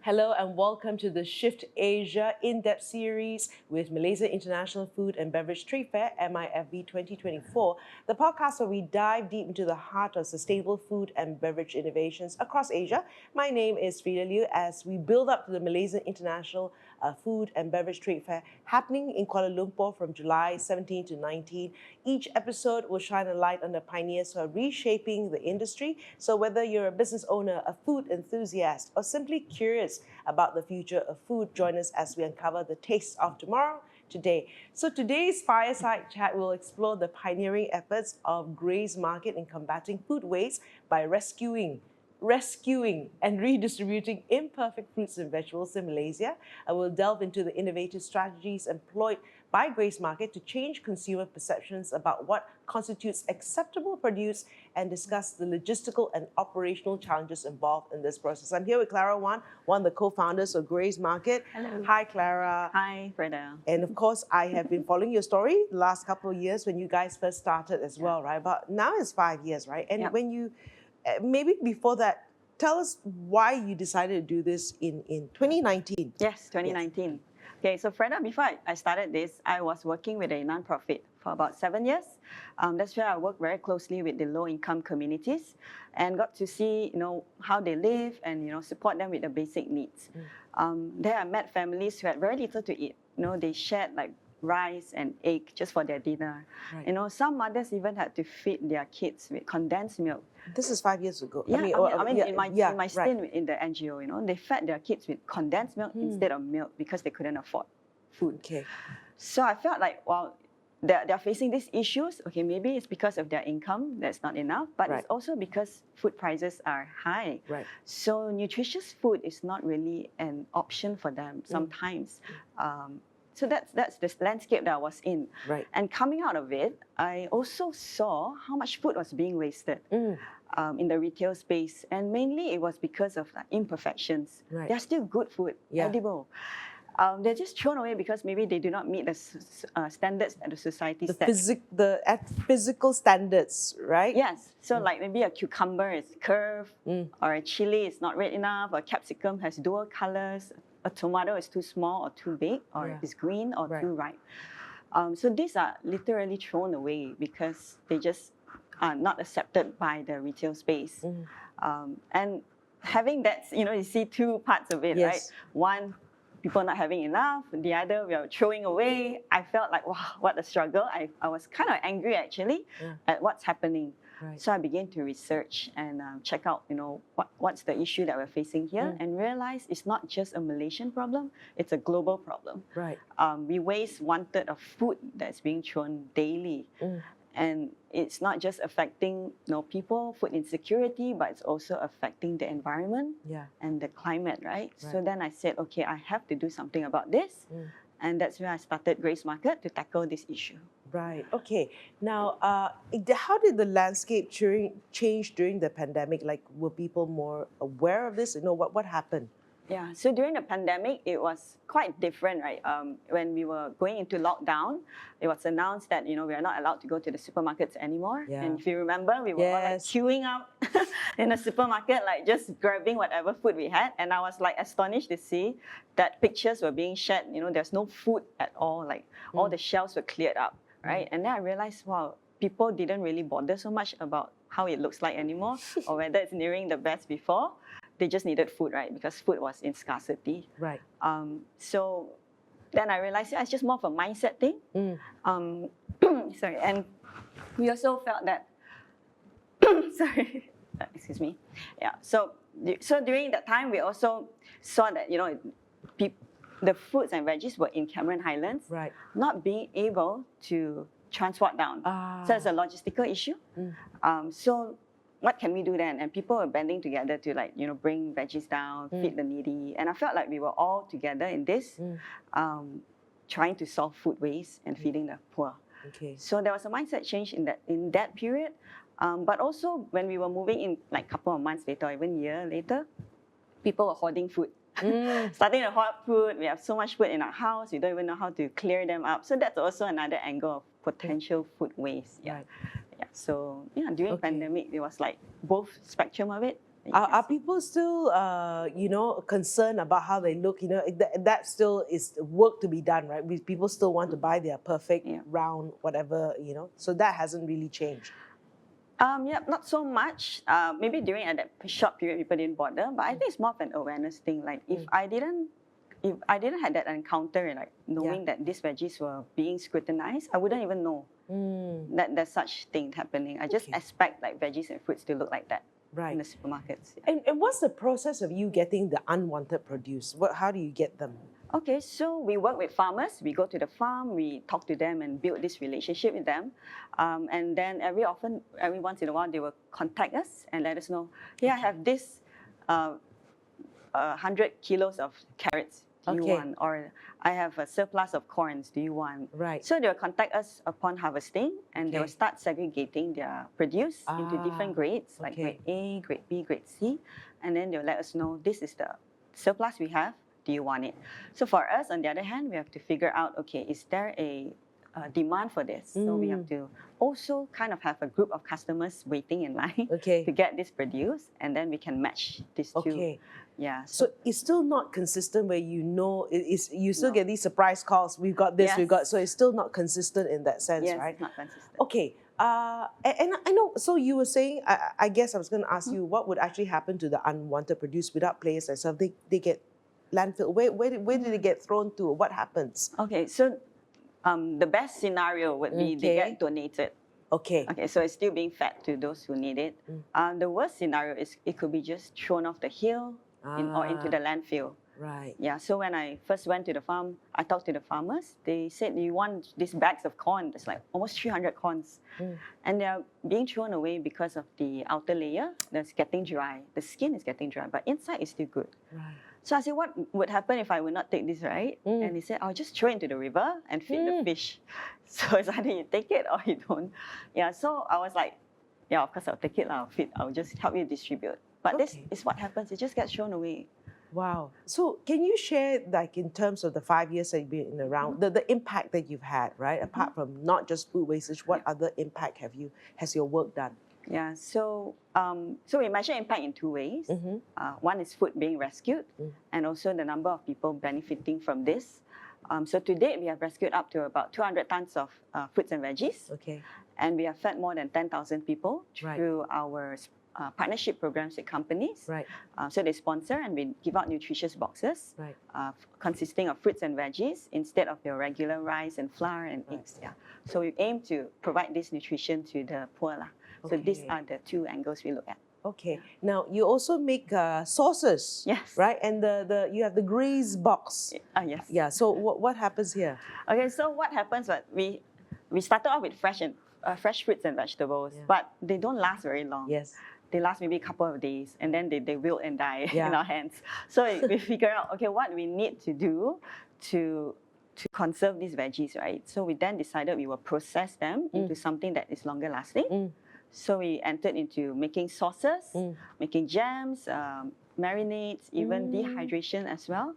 Hello and welcome to the Shift Asia in-depth series with Malaysia International Food and Beverage Trade Fair, MIFB 2024, the podcast where we dive deep into the heart of sustainable food and beverage innovations across Asia. My name is Frida Liu as we build up to the Malaysia International Food and Beverage Trade Fair happening in Kuala Lumpur from July 17 to 19. Each episode will shine a light on the pioneers who are reshaping the industry. So whether you're a business owner, a food enthusiast, or simply curious about the future of food, join us as we uncover the tastes of tomorrow today. So today's fireside chat will explore the pioneering efforts of Graze Market in combating food waste by rescuing and redistributing imperfect fruits and vegetables in Malaysia. I will delve into the innovative strategies employed by Graze Market to change consumer perceptions about what constitutes acceptable produce and discuss the logistical and operational challenges involved in this process. I'm here with Clara, one of the co-founders of Graze Market. Hello. Hi, Clara. Hi, Freda. And of course, I have been following your story the last couple of years when you guys first started as well, right? But now it's 5 years, right? And when you, maybe before that, tell us why you decided to do this in 2019. Yes, 2019. Yes. Okay, so Freda, before I started this, I was working with a non-profit for about 7 years. That's where I worked very closely with the low-income communities and got to see, how they live and, support them with the basic needs. There I met families who had very little to eat. They shared like rice and egg just for their dinner. Right. Some mothers even had to feed their kids with condensed milk. This is 5 years ago. Yeah, in my stint in the NGO, they fed their kids with condensed milk instead of milk because they couldn't afford food. Okay. So I felt like, wow, they're facing these issues. Okay, maybe it's because of their income that's not enough, but it's also because food prices are high. Right. So nutritious food is not really an option for them sometimes. So that's the landscape that I was in. Right. And coming out of it, I also saw how much food was being wasted in the retail space. And mainly it was because of imperfections. Right. They're still good food, edible. They're just thrown away because maybe they do not meet the standards that the society sets. The physical standards, right? Yes. So like maybe a cucumber is curved, or a chili is not red enough, or a capsicum has dual colors, a tomato is too small or too big, or it's green or too ripe. So these are literally thrown away because they just are not accepted by the retail space. And having that, you see two parts of it, right? One, people not having enough. The other, we are throwing away. I felt like, wow, what a struggle. I was kind of angry actually at what's happening. Right. So I began to research and check out, what's the issue that we're facing here, and realize it's not just a Malaysian problem; it's a global problem. Right. We waste 1/3 of food that's being thrown daily, and it's not just affecting people, food insecurity, but it's also affecting the environment and the climate, right? So then I said, okay, I have to do something about this, and that's where I started Graze Market to tackle this issue. Right. Okay. Now, how did the landscape change during the pandemic? Like, were people more aware of this? What happened? Yeah. So during the pandemic, it was quite different, right? When we were going into lockdown, it was announced that we are not allowed to go to the supermarkets anymore. Yeah. And if you remember, we were all like queuing up in the supermarket, like just grabbing whatever food we had. And I was like astonished to see that pictures were being shared. There's no food at all. Like all the shelves were cleared up. Right, and then I realized, wow, people didn't really bother so much about how it looks like anymore, or whether it's nearing the best before. They just needed food, right? Because food was in scarcity. Right. So then I realized, it's just more of a mindset thing. Sorry, and we also felt that. Sorry, excuse me. Yeah. So during that time, we also saw that the fruits and veggies were in Cameron Highlands, not being able to transport down. So it's a logistical issue. So what can we do then? And people were banding together to bring veggies down, feed the needy. And I felt like we were all together in this, trying to solve food waste and feeding the poor. Okay. So there was a mindset change in that period. But also when we were moving in like a couple of months later, or even a year later, people were hoarding food. Starting to hoard food, we have so much food in our house, we don't even know how to clear them up. So that's also another angle of potential food waste. Yeah. Right. Yeah. So during pandemic, it was like both spectrum of it. Are people still, concerned about how they look? That still is work to be done, right? People still want to buy their perfect round, whatever, So that hasn't really changed. Yeah, not so much. Maybe during at that short period, people didn't bother. But I think it's more of an awareness thing. Like if I didn't have that encounter, like knowing that these veggies were being scrutinized, I wouldn't even know that there's such thing happening. I just expect like veggies and fruits to look like that in the supermarkets. And what's the process of you getting the unwanted produce? How do you get them? Okay, so we work with farmers. We go to the farm, we talk to them and build this relationship with them. And then every once in a while, they will contact us and let us know, hey, I have this 100 kilos of carrots. Do you want? Or I have a surplus of corns. Do you want? Right. So they will contact us upon harvesting and they will start segregating their produce into different grades, like grade A, grade B, grade C. And then they'll let us know, this is the surplus we have. Do you want it? So for us, on the other hand, we have to figure out, okay, is there a demand for this? So we have to also kind of have a group of customers waiting in line to get this produced, and then we can match these two. Yeah. So it's still not consistent where you still get these surprise calls. We've got this, so it's still not consistent in that sense, right? Yes, not consistent. Okay. And I know, so you were saying, I guess I was going to ask you, what would actually happen to the unwanted produce without players themselves? They get landfill. Where did they get thrown to? What happens? Okay, so the best scenario would be they get donated. Okay, so it's still being fed to those who need it. The worst scenario is it could be just thrown off the hill or into the landfill. Right. Yeah, so when I first went to the farm, I talked to the farmers. They said, you want these bags of corn? There's like almost 300 corns. And they're being thrown away because of the outer layer that's getting dry. The skin is getting dry, but inside is still good. Right. So I said, what would happen if I would not take this, right? And he said, I'll just throw it into the river and feed the fish. So it's either you take it or you don't. Yeah, so I was like, yeah, of course I'll take it, I'll just help you distribute. But this is what happens, it just gets thrown away. Wow. So can you share, like, in terms of the 5 years that you've been around, the impact that you've had, right? Apart from not just food wastage, what other impact has your work done? Yeah, so we measure impact in two ways. One is food being rescued, and also the number of people benefiting from this. So to date, we have rescued up to about 200 tons of fruits and veggies. Okay. And we have fed more than 10,000 people through our partnership programs with companies. Right. So they sponsor and we give out nutritious boxes consisting of fruits and veggies instead of your regular rice and flour and eggs. Yeah. So we aim to provide this nutrition to the poor. So these are the two angles we look at. Okay. Now you also make sauces. Yes. Right. And you have the Graze box. Yes. Yeah. So what happens here? Okay. So what happens? We started off with fresh fruits and vegetables, but they don't last very long. Yes. They last maybe a couple of days and then they wilt and die in our hands. So we figure out, okay, what we need to do to conserve these veggies, right? So we then decided we will process them into something that is longer lasting. So we entered into making sauces, making jams, marinades, even dehydration as well,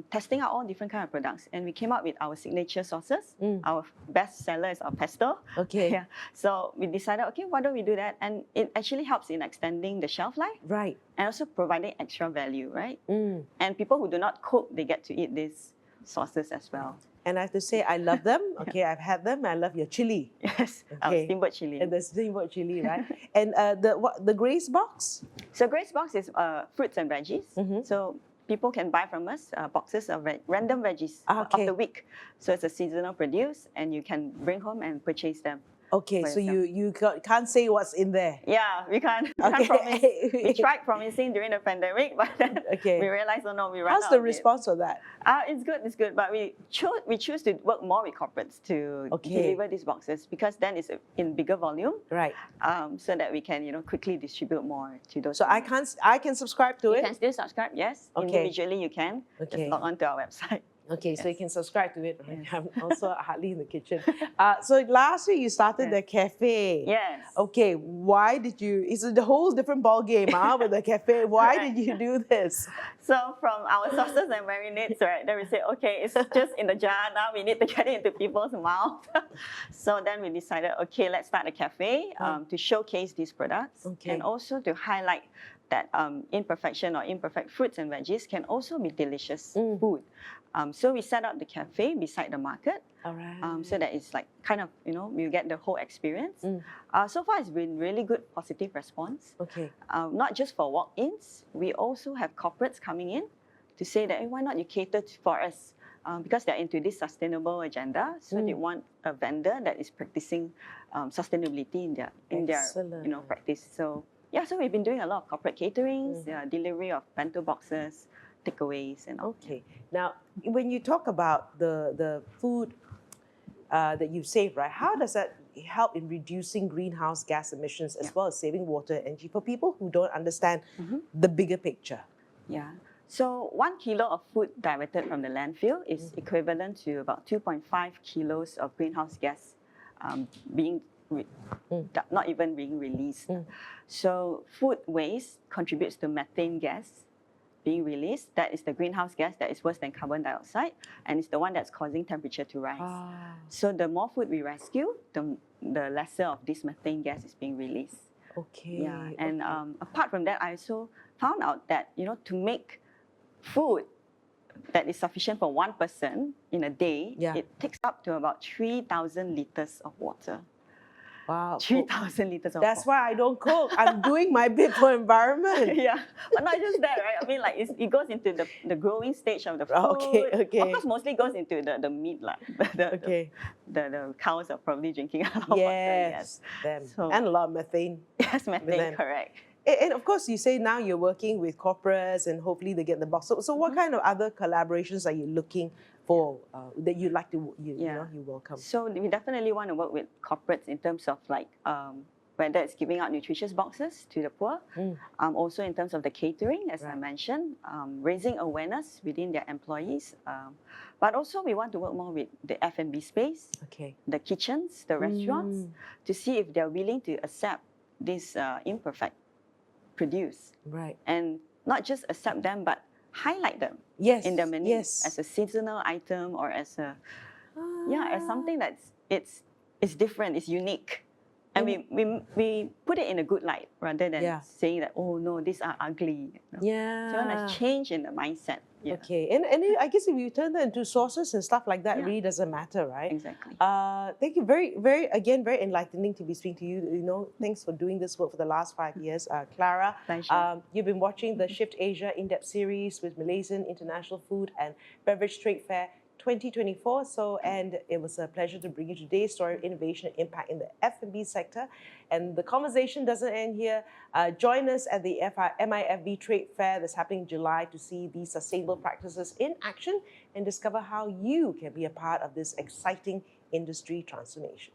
testing out all different kind of products. And we came up with our signature sauces. Our best seller is our pesto. Okay. Yeah. So we decided, okay, why don't we do that? And it actually helps in extending the shelf life. Right. And also providing extra value, right? And people who do not cook, they get to eat these sauces as well. And I have to say, I love them. Okay, I've had them. I love your chili. Yes, our steamboat chili. And the steamboat chili, right? And the Graze box? So Graze box is fruits and veggies. So people can buy from us boxes of random veggies of the week. So it's a seasonal produce, and you can bring home and purchase them. Okay, so you can't say what's in there. Yeah, we can't promise. We tried promising during the pandemic, but then we realized, oh no, we ran out. How's the response for that? It's good. But we choose to work more with corporates to deliver these boxes because then it's in bigger volume, right? So that we can quickly distribute more to those. So I can subscribe to it. You can still subscribe, yes. Individually, you can. Just log on to our website. Okay, so you can subscribe to it. Right? I'm also hardly in the kitchen. So last year you started the cafe. Yes. Okay, why did you? It's a whole different ball game, with the cafe. Why did you do this? So from our sauces and marinades, right? Then we say, okay, it's just in the jar now. We need to get it into people's mouth. So then we decided, okay, let's start a cafe to showcase these products and also to highlight that imperfection or imperfect fruits and veggies can also be delicious food. So we set up the cafe beside the market. All right. So that it's like kind of, you get the whole experience. So far, it's been really good, positive response. Okay. Not just for walk-ins, we also have corporates coming in to say that, hey, why not you cater for us? Because they're into this sustainable agenda, so they want a vendor that is practicing sustainability in their practice. So yeah, so we've been doing a lot of corporate caterings, delivery of bento boxes, takeaways, and all. Okay. Now, when you talk about the food that you save, right? How does that help in reducing greenhouse gas emissions as well as saving water and energy for people who don't understand the bigger picture? Yeah. So 1 kilo of food diverted from the landfill is equivalent to about 2.5 kilos of greenhouse gas not even being released. So food waste contributes to methane gas being released. That is the greenhouse gas that is worse than carbon dioxide, and it's the one that's causing temperature to rise. So the more food we rescue, the lesser of this methane gas is being released. Okay. Yeah, and apart from that, I also found out that to make food that is sufficient for one person in a day, it takes up to about 3,000 liters of water. Wow. 3,000 liters of That's water. why I don't cook. I'm doing my bit for environment. Yeah, but not just that, right? I mean, like it goes into the growing stage of the food. Okay. Of course, mostly goes into the meat, lah. The cows are probably drinking a lot of water. Yes, them. And a lot of methane. Yes, methane, correct. And of course, you say now you're working with corporates and hopefully they get the box. So what kind of other collaborations are you looking for that you'd like to, you welcome? So we definitely want to work with corporates in terms of like whether it's giving out nutritious boxes to the poor, also in terms of the catering, as I mentioned, raising awareness within their employees. But also we want to work more with the F&B space, the kitchens, the restaurants, to see if they're willing to accept this imperfect produce. Right. And not just accept them, but highlight them in their menu as a seasonal item or as a as something that's it's different, it's unique. And we put it in a good light rather than saying that, oh no, these are ugly. Yeah. So a change in the mindset. Yeah. Okay. And I guess if you turn that into sauces and stuff like that, it really doesn't matter, right? Exactly. Thank you. Very enlightening to be speaking to you. Thanks for doing this work for the last 5 years. Clara, pleasure. You've been watching the Shift Asia in-depth series with Malaysian International Food and Beverage Trade Fair 2024. And it was a pleasure to bring you today's story of innovation and impact in the F&B sector. And the conversation doesn't end here. Join us at the MIFB Trade Fair that's happening in July to see these sustainable practices in action and discover how you can be a part of this exciting industry transformation.